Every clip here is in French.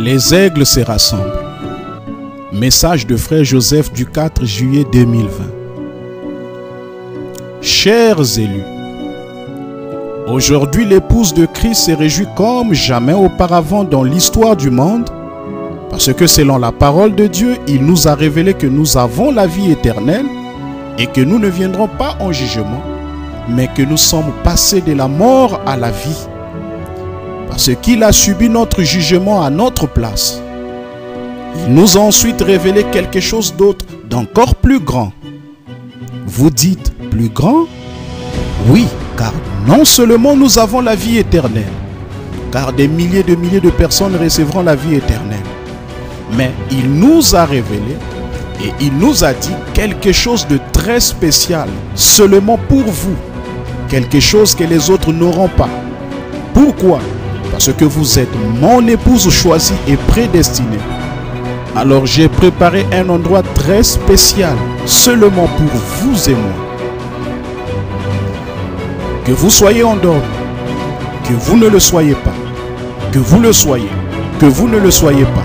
Les aigles se rassemblent. Message de frère Joseph du 4 juillet 2020. Chers élus, aujourd'hui l'épouse de Christ se réjouit comme jamais auparavant dans l'histoire du monde, parce que selon la parole de Dieu, il nous a révélé que nous avons la vie éternelle et que nous ne viendrons pas en jugement, mais que nous sommes passés de la mort à la vie, parce qu'il a subi notre jugement à notre place. Il nous a ensuite révélé quelque chose d'autre, d'encore plus grand. Vous dites plus grand? Oui, car non seulement nous avons la vie éternelle, car des milliers de personnes recevront la vie éternelle, mais il nous a révélé et il nous a dit quelque chose de très spécial, seulement pour vous, quelque chose que les autres n'auront pas. Pourquoi? Parce que vous êtes mon épouse choisie et prédestinée. Alors j'ai préparé un endroit très spécial, seulement pour vous et moi. Que vous soyez endormis, que vous ne le soyez pas, que vous le soyez, que vous ne le soyez pas,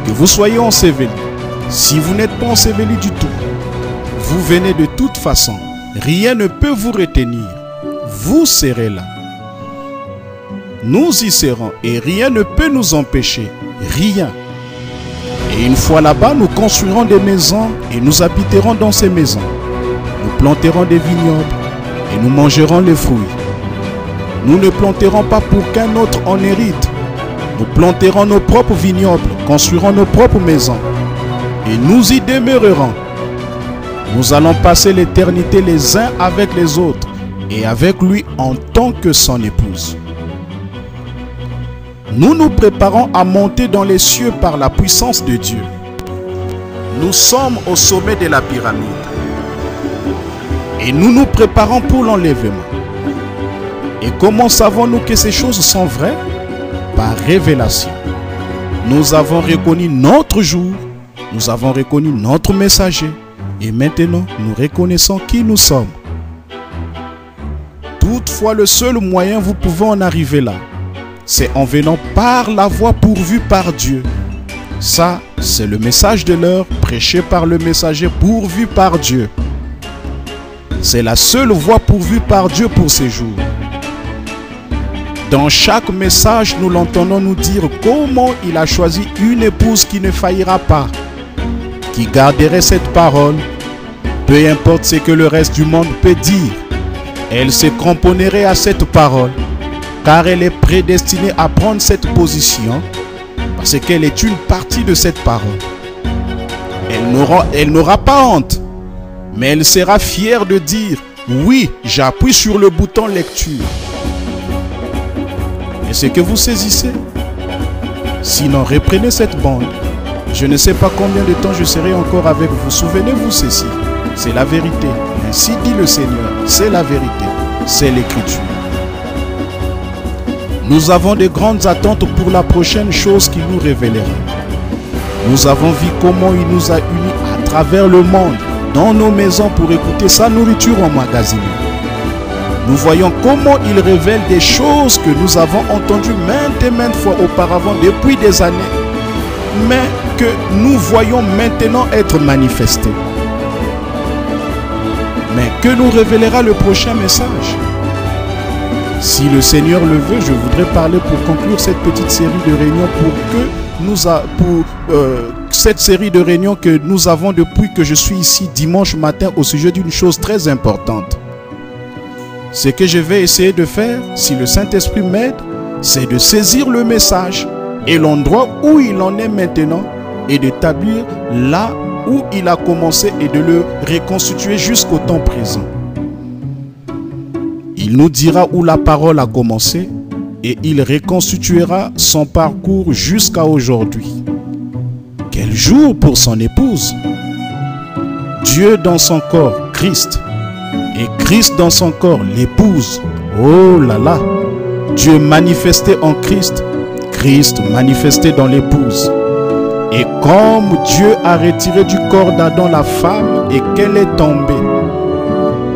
que vous soyez enseveli. Si vous n'êtes pas enseveli du tout, vous venez de toute façon. Rien ne peut vous retenir. Vous serez là. Nous y serons et rien ne peut nous empêcher. Rien. Et une fois là-bas, nous construirons des maisons et nous habiterons dans ces maisons. Nous planterons des vignobles et nous mangerons les fruits. Nous ne planterons pas pour qu'un autre en hérite. Nous planterons nos propres vignobles, construirons nos propres maisons et nous y demeurerons. Nous allons passer l'éternité les uns avec les autres et avec lui en tant que son épouse. Nous nous préparons à monter dans les cieux par la puissance de Dieu. Nous sommes au sommet de la pyramide. Et nous nous préparons pour l'enlèvement. Et comment savons-nous que ces choses sont vraies? Par révélation. Nous avons reconnu notre jour, nous avons reconnu notre messager, et maintenant nous reconnaissons qui nous sommes. Toutefois, le seul moyen vous pouvez en arriver là, c'est en venant par la voie pourvue par Dieu. Ça, c'est le message de l'heure prêché par le messager pourvu par Dieu. C'est la seule voie pourvue par Dieu pour ces jours. Dans chaque message, nous l'entendons nous dire comment il a choisi une épouse qui ne faillira pas, qui garderait cette parole, peu importe ce que le reste du monde peut dire. Elle se cramponnerait à cette parole, car elle est prédestinée à prendre cette position, parce qu'elle est une partie de cette parole. Elle n'aura pas honte, mais elle sera fière de dire, oui, j'appuie sur le bouton lecture. Est-ce que vous saisissez? Sinon, reprenez cette bande. Je ne sais pas combien de temps je serai encore avec vous. Souvenez-vous ceci, c'est la vérité. Ainsi dit le Seigneur, c'est la vérité, c'est l'Écriture. Nous avons de grandes attentes pour la prochaine chose qu'il nous révélera. Nous avons vu comment il nous a unis à travers le monde, dans nos maisons pour écouter sa nourriture emmagasinée. Nous voyons comment il révèle des choses que nous avons entendues maintes et maintes fois auparavant depuis des années, mais que nous voyons maintenant être manifestées. Mais que nous révélera le prochain message? Si le Seigneur le veut, je voudrais parler pour conclure cette petite série de réunions cette série de réunions que nous avons depuis que je suis ici dimanche matin au sujet d'une chose très importante. Ce que je vais essayer de faire, si le Saint-Esprit m'aide, c'est de saisir le message et l'endroit où il en est maintenant et d'établir là où il a commencé et de le reconstituer jusqu'au temps présent. Il nous dira où la parole a commencé et il reconstituera son parcours jusqu'à aujourd'hui. Quel jour pour son épouse! Dieu dans son corps, Christ, et Christ dans son corps, l'épouse. Oh là là! Dieu manifesté en Christ, Christ manifesté dans l'épouse. Et comme Dieu a retiré du corps d'Adam la femme et qu'elle est tombée,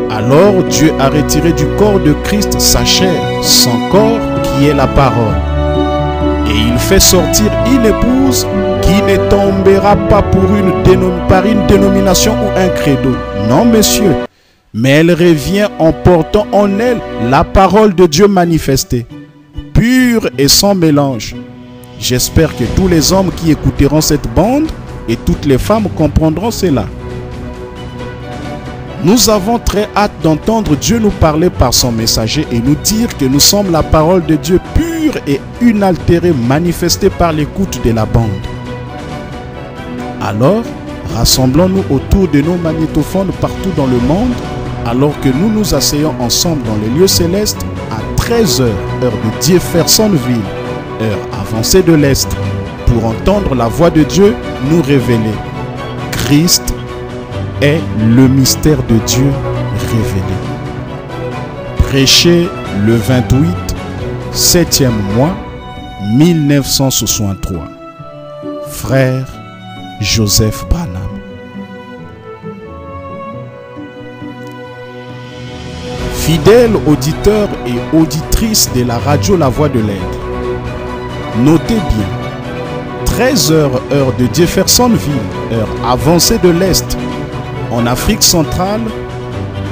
alors Dieu a retiré du corps de Christ sa chair, son corps qui est la parole. Et il fait sortir une épouse qui ne tombera pas par une dénomination ou un credo. Non, messieurs. Mais elle revient en portant en elle la parole de Dieu manifestée, pure et sans mélange. J'espère que tous les hommes qui écouteront cette bande et toutes les femmes comprendront cela. Nous avons très hâte d'entendre Dieu nous parler par son messager et nous dire que nous sommes la parole de Dieu pure et inaltérée manifestée par l'écoute de la bande. Alors, rassemblons-nous autour de nos magnétophones partout dans le monde alors que nous nous asseyons ensemble dans les lieux célestes à 13h, heure de Jeffersonville, heure avancée de l'Est, pour entendre la voix de Dieu nous révéler. Christ est le mystère de Dieu révélé. Prêché le 28, 7e mois, 1963. Frère Joseph Branham. Fidèles auditeurs et auditrices de la radio La Voix de l'Être, notez bien, 13h heure de Jeffersonville, heure avancée de l'Est, en Afrique centrale,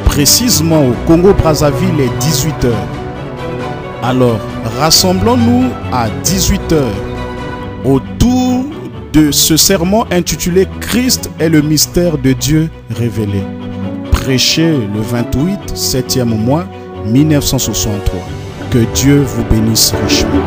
précisément au Congo-Brazzaville est 18h. Alors, rassemblons-nous à 18h autour de ce sermon intitulé « Christ est le mystère de Dieu révélé ». Prêché le 28, 7e mois, 1963. Que Dieu vous bénisse richement.